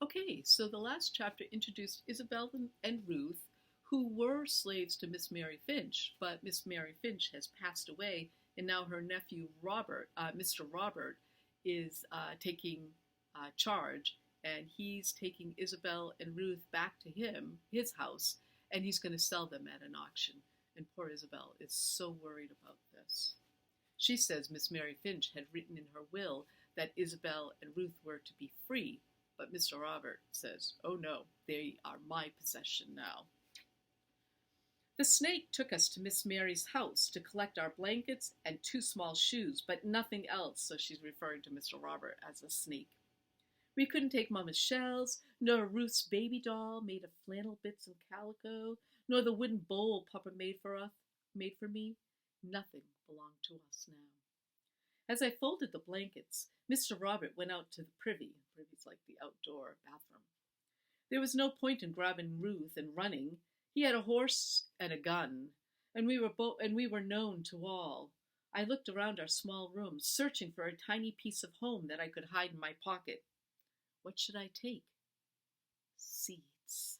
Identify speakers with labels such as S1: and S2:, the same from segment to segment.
S1: Okay, so the last chapter introduced Isabel and Ruth, who were slaves to Miss Mary Finch, but Miss Mary Finch has passed away, and now her nephew Robert, Mr. Robert, is taking charge, and he's taking Isabel and Ruth back to his house, and he's going to sell them at an auction. And poor Isabel is so worried about this. She says Miss Mary Finch had written in her will that Isabel and Ruth were to be free, but Mr. Robert says, "Oh no, they are my possession now." The snake took us to Miss Mary's house to collect our blankets and two small shoes, but nothing else, so she's referring to Mr. Robert as a snake. We couldn't take Mama's shells, nor Ruth's baby doll made of flannel bits and calico, nor the wooden bowl Papa made for me. Nothing belonged to us now. As I folded the blankets, Mr. Robert went out to the privy. Privy's like the outdoor bathroom. There was no point in grabbing Ruth and running. He had a horse and a gun, and we were known to all. I looked around our small room, searching for a tiny piece of home that I could hide in my pocket. What should I take? Seeds.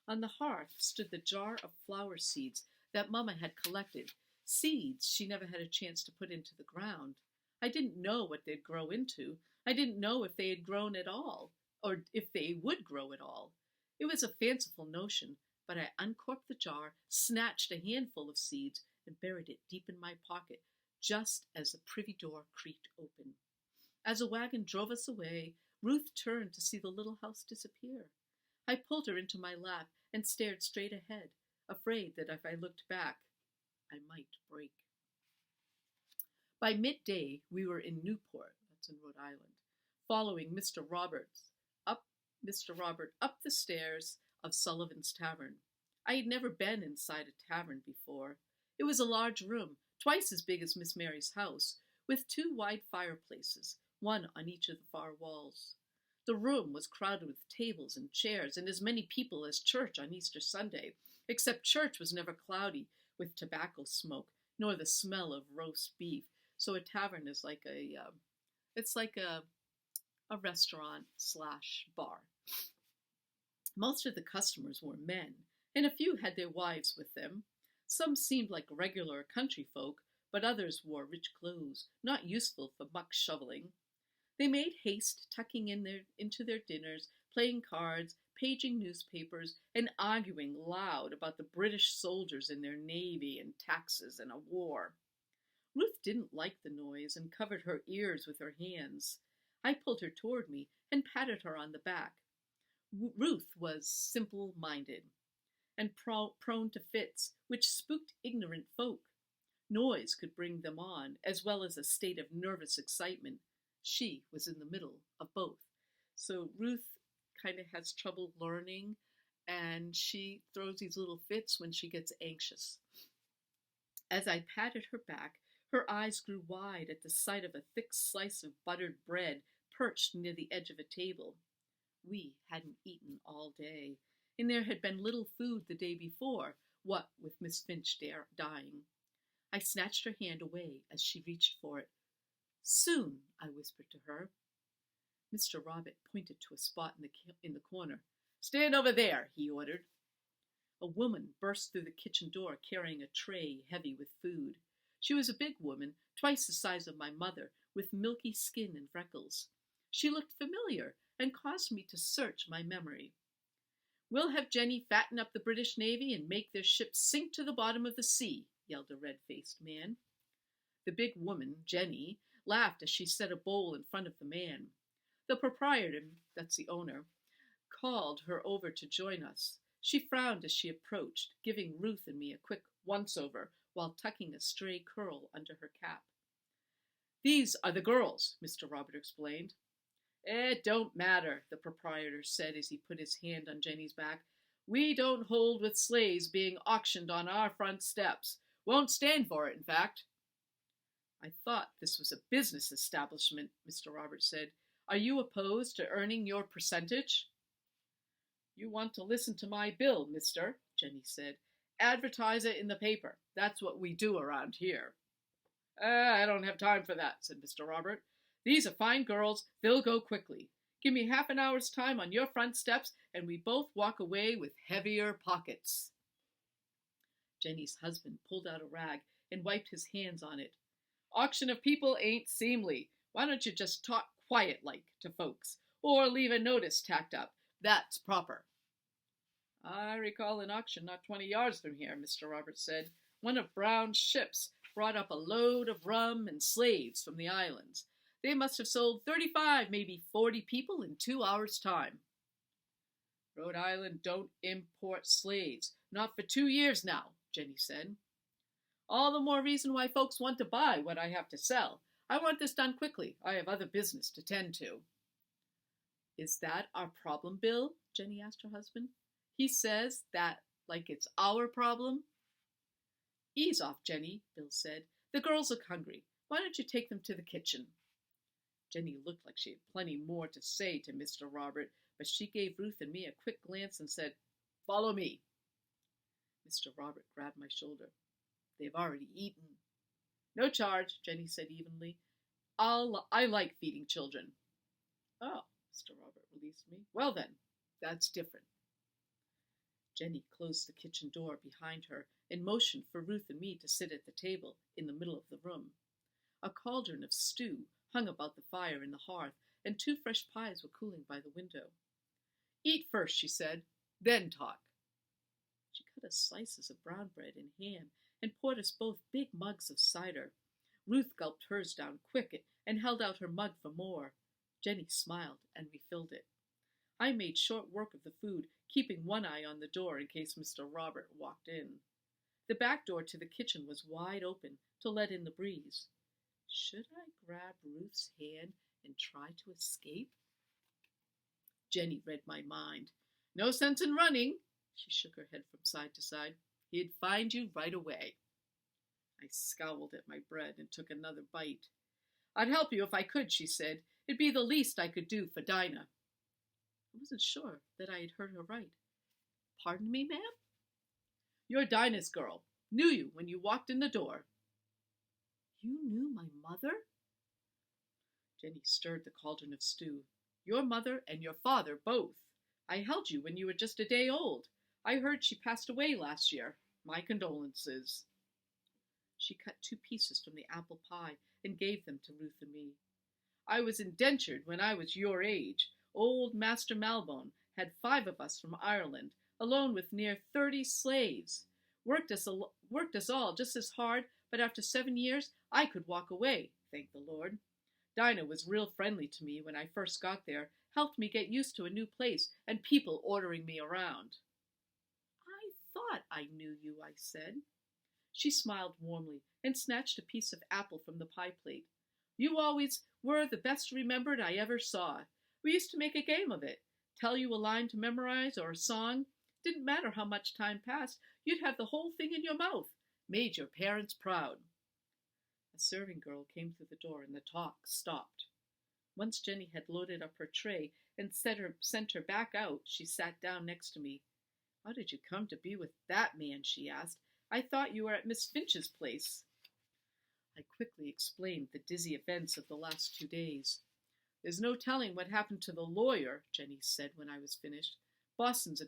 S1: On the hearth stood the jar of flower seeds that Mama had collected, seeds she never had a chance to put into the ground. I didn't know what they'd grow into. I didn't know if they had grown at all, or if they would grow at all. It was a fanciful notion, but I uncorked the jar, snatched a handful of seeds, and buried it deep in my pocket, just as the privy door creaked open. As a wagon drove us away, Ruth turned to see the little house disappear. I pulled her into my lap and stared straight ahead, afraid that if I looked back, I might break. By midday, we were in Newport, that's in Rhode Island, following Mr. Robert up the stairs of Sullivan's Tavern. I had never been inside a tavern before. It was a large room, twice as big as Miss Mary's house, with two wide fireplaces, one on each of the far walls. The room was crowded with tables and chairs and as many people as church on Easter Sunday, except church was never cloudy with tobacco smoke, nor the smell of roast beef. So a tavern is like a restaurant / bar. Most of the customers were men, and a few had their wives with them. Some seemed like regular country folk, but others wore rich clothes, not useful for muck shoveling. They made haste, tucking into their dinners, playing cards, paging newspapers, and arguing loud about the British soldiers and their navy and taxes and a war. Ruth didn't like the noise and covered her ears with her hands. I pulled her toward me and patted her on the back. Ruth was simple-minded and prone to fits, which spooked ignorant folk. Noise could bring them on, as well as a state of nervous excitement. She was in the middle of both. So Ruth kind of has trouble learning, and she throws these little fits when she gets anxious. As I patted her back, her eyes grew wide at the sight of a thick slice of buttered bread perched near the edge of a table. We hadn't eaten all day, and there had been little food the day before, what with Miss Finch dying. I snatched her hand away as she reached for it. "Soon," I whispered to her. Mr. Robert pointed to a spot in the corner. "Stand over there," he ordered. A woman burst through the kitchen door carrying a tray heavy with food. She was a big woman, twice the size of my mother, with milky skin and freckles. She looked familiar and caused me to search my memory. "We'll have Jenny fatten up the British Navy and make their ships sink to the bottom of the sea," yelled a red-faced man. The big woman, Jenny, laughed as she set a bowl in front of the man. The proprietor, that's the owner, called her over to join us. She frowned as she approached, giving Ruth and me a quick once-over while tucking a stray curl under her cap. "These are the girls," Mr. Robert explained. "It don't matter," the proprietor said as he put his hand on Jenny's back. "We don't hold with slaves being auctioned on our front steps. Won't stand for it, in fact." "I thought this was a business establishment," Mr. Robert said. "Are you opposed to earning your percentage?" "You want to listen to my bill, mister," Jenny said. "Advertise it in the paper. That's what we do around here." "I don't have time for that," said Mr. Robert. "These are fine girls. They'll go quickly. Give me half an hour's time on your front steps, and we both walk away with heavier pockets. Jenny's husband pulled out a rag and wiped his hands on it. Auction of people ain't seemly. Why don't you just talk quiet like to folks, or leave a notice tacked up? That's proper. I recall an auction not 20 yards from here, Mr. Roberts said. One of Brown's ships brought up a load of rum and slaves from the islands. They must have sold 35, maybe 40 people in 2 hours' time. Rhode Island don't import slaves. Not for 2 years now, Jenny said. All the more reason why folks want to buy what I have to sell. I want this done quickly. I have other business to tend to. Is that our problem, Bill? Jenny asked her husband. He says that like it's our problem. Ease off, Jenny, Bill said. The girls look hungry. Why don't you take them to the kitchen? Jenny looked like she had plenty more to say to Mr. Robert, but she gave Ruth and me a quick glance and said, Follow me. Mr. Robert grabbed my shoulder. They've already eaten. No charge, Jenny said evenly. I like feeding children. Oh, Mr. Robert released me. Well then, that's different. Jenny closed the kitchen door behind her and motioned for Ruth and me to sit at the table in the middle of the room. A cauldron of stew hung about the fire in the hearth, and 2 fresh pies were cooling by the window. Eat first, she said, then talk. She cut us slices of brown bread and ham and poured us both big mugs of cider. Ruth gulped hers down quick and held out her mug for more. Jenny smiled and refilled it. I made short work of the food, keeping one eye on the door in case Mr. Robert walked in. The back door to the kitchen was wide open to let in the breeze. Should I grab Ruth's hand and try to escape? Jenny read my mind. No sense in running. She shook her head from side to side. He'd find you right away. I scowled at my bread and took another bite. I'd help you if I could, she said. It'd be the least I could do for Dinah. I wasn't sure that I had heard her right. Pardon me, ma'am? You're Dinah's girl. Knew you when you walked in the door. You knew my mother? Jenny stirred the cauldron of stew. Your mother and your father both. I held you when you were just a day old. I heard she passed away last year. My condolences. She cut 2 pieces from the apple pie and gave them to Ruth and me. I was indentured when I was your age. Old Master Malbone had 5 of us from Ireland, alone with near 30 slaves. Worked us all just as hard, but after 7 years, I could walk away, thank the Lord. Dinah was real friendly to me when I first got there, helped me get used to a new place and people ordering me around. I thought I knew you, I said. She smiled warmly and snatched a piece of apple from the pie plate. You always were the best remembered I ever saw. We used to make a game of it. Tell you a line to memorize or a song. Didn't matter how much time passed, you'd have the whole thing in your mouth. Made your parents proud. A serving girl came through the door and the talk stopped. Once Jenny had loaded up her tray and sent her back out, she sat down next to me. How did you come to be with that man, she asked. I thought you were at Miss Finch's place. I quickly explained the dizzy events of the last 2 days. There's no telling what happened to the lawyer, Jenny said when I was finished. Boston is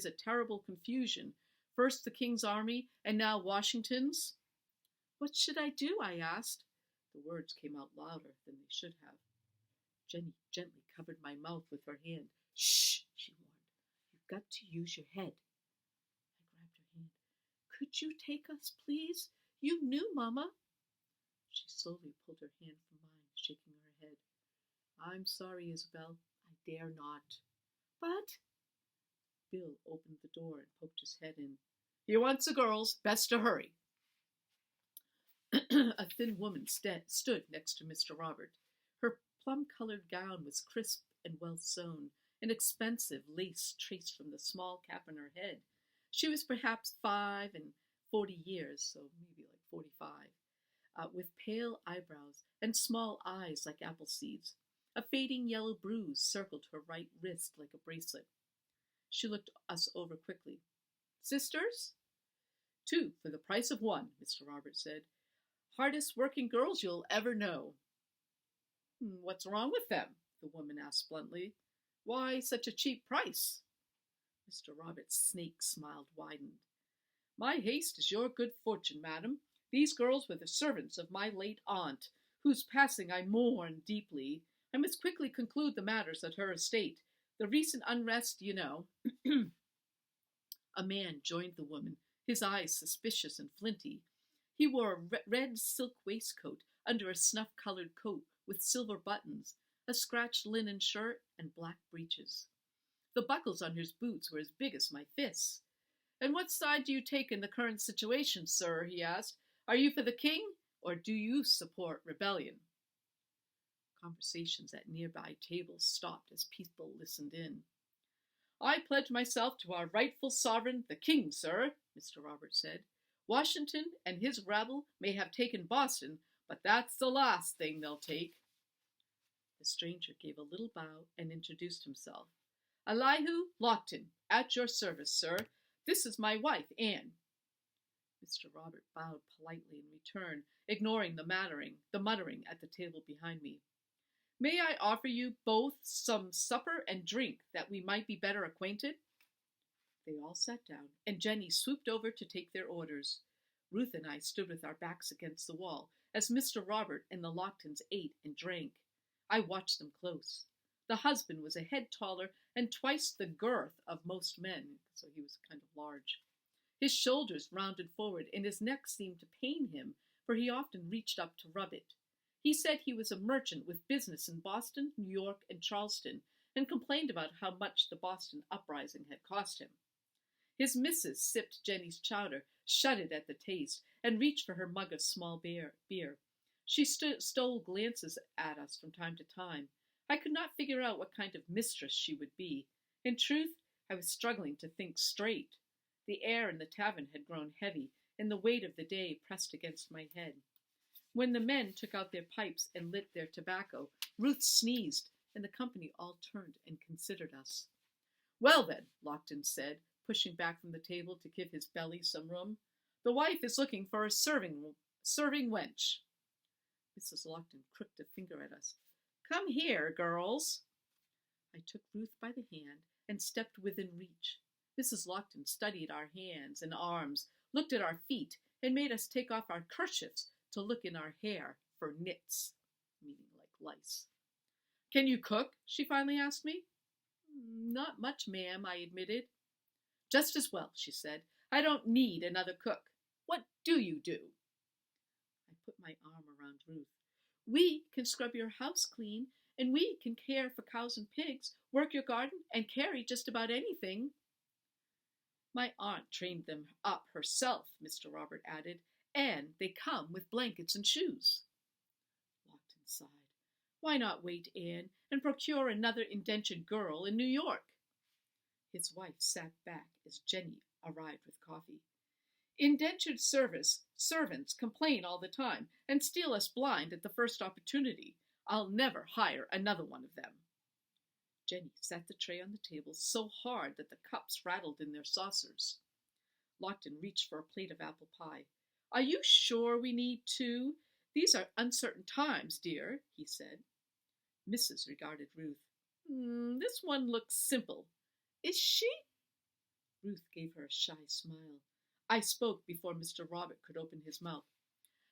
S1: a terrible confusion. First the King's Army, and now Washington's. What should I do? I asked. The words came out louder than they should have. Jenny gently covered my mouth with her hand. Shh, she warned. You've got to use your head. I grabbed her hand. Could you take us, please? You knew, Mama. She slowly pulled her hand from mine, shaking her head. I'm sorry, Isabel. I dare not. But... Bill opened the door and poked his head in. He wants the girls. Best to hurry. A thin woman stood next to Mr. Robert. Her plum-colored gown was crisp and well-sewn, an expensive lace traced from the small cap on her head. She was perhaps 5 and 40 years, so maybe like 45, with pale eyebrows and small eyes like apple seeds. A fading yellow bruise circled her right wrist like a bracelet. She looked us over quickly. Sisters? 2 for the price of 1, Mr. Robert said. Hardest working girls you'll ever know. What's wrong with them? The woman asked bluntly. Why such a cheap price? Mr. Robert's snake smile widened. My haste is your good fortune, madam. These girls were the servants of my late aunt, whose passing I mourn deeply. I must quickly conclude the matters at her estate. The recent unrest, you know. A man joined the woman, his eyes suspicious and flinty. He wore a red silk waistcoat under a snuff-colored coat with silver buttons, a scratched linen shirt, and black breeches. The buckles on his boots were as big as my fists. And what side do you take in the current situation, sir? He asked. Are you for the king, or do you support rebellion? Conversations at nearby tables stopped as people listened in. I pledge myself to our rightful sovereign, the king, sir, Mr. Roberts said. Washington and his rabble may have taken Boston, but that's the last thing they'll take. The stranger gave a little bow and introduced himself. Elihu Lockton, at your service, sir. This is my wife, Anne. Mr. Robert bowed politely in return, ignoring the muttering at the table behind me. May I offer you both some supper and drink, that we might be better acquainted? They all sat down, and Jenny swooped over to take their orders. Ruth and I stood with our backs against the wall, as Mr. Robert and the Locktons ate and drank. I watched them close. The husband was a head taller and twice the girth of most men, so he was kind of large. His shoulders rounded forward, and his neck seemed to pain him, for he often reached up to rub it. He said he was a merchant with business in Boston, New York, and Charleston, and complained about how much the Boston uprising had cost him. His missus sipped Jenny's chowder, shuddered at the taste, and reached for her mug of small beer. She stole glances at us from time to time. I could not figure out what kind of mistress she would be. In truth, I was struggling to think straight. The air in the tavern had grown heavy, and the weight of the day pressed against my head. When the men took out their pipes and lit their tobacco, Ruth sneezed, and the company all turned and considered us. Well then, Lockton said, pushing back from the table to give his belly some room, the wife is looking for a serving wench. Mrs. Lockton crooked a finger at us. Come here, girls. I took Ruth by the hand and stepped within reach. Mrs. Lockton studied our hands and arms, looked at our feet, and made us take off our kerchiefs to look in our hair for nits, meaning like lice. Can you cook? She finally asked me. Not much, ma'am, I admitted. Just as well, she said. I don't need another cook. What do you do? I put my arm around Ruth. We can scrub your house clean, and we can care for cows and pigs, work your garden, and carry just about anything. My aunt trained them up herself, Mr. Robert added, and they come with blankets and shoes. Lockton sighed. Why not wait, Anne, and procure another indentured girl in New York? His wife sat back as Jenny arrived with coffee. Indentured servants complain all the time and steal us blind at the first opportunity. I'll never hire another one of them. Jenny set the tray on the table so hard that the cups rattled in their saucers. Lockton reached for a plate of apple pie. Are you sure we need two? These are uncertain times, dear, he said. Mrs. regarded Ruth. This one looks simple. Is she? Ruth gave her a shy smile. I spoke before Mr. Robert could open his mouth.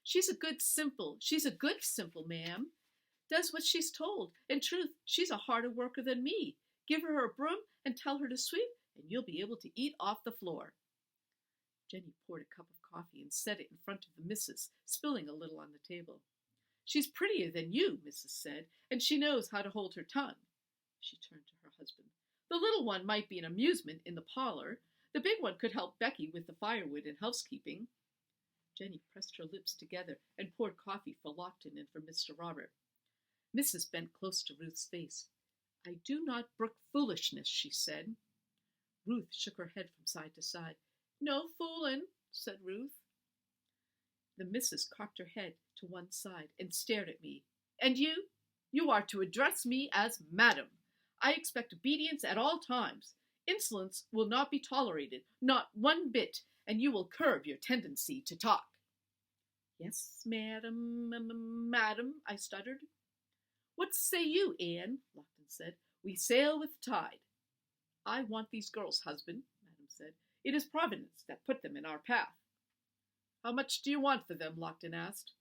S1: She's a good simple, ma'am. Does what she's told. In truth, she's a harder worker than me. Give her a broom and tell her to sweep, and you'll be able to eat off the floor. Jenny poured a cup of coffee and set it in front of the missus, spilling a little on the table. She's prettier than you, Mrs. said, and she knows how to hold her tongue. She turned to her husband. The little one might be an amusement in the parlor. The big one could help Becky with the firewood and housekeeping. Jenny pressed her lips together and poured coffee for Lockton and for Mr. Robert. Mrs. bent close to Ruth's face. I do not brook foolishness, she said. Ruth shook her head from side to side. No foolin', said Ruth. The missus cocked her head to one side and stared at me. And you? You are to address me as madam. I expect obedience at all times. Insolence will not be tolerated, not one bit, and you will curb your tendency to talk. Yes, madam, I stuttered. What say you, Anne? Lockton said. We sail with the tide. I want these girls, husband, Madame said. It is Providence that put them in our path. How much do you want for them? Lockton asked.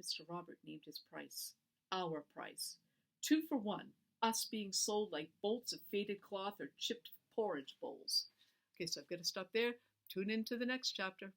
S1: Mr. Robert named his price. Our price. 2 for 1, us being sold like bolts of faded cloth or chipped porridge bowls. Okay, so I've got to stop there. Tune in to the next chapter.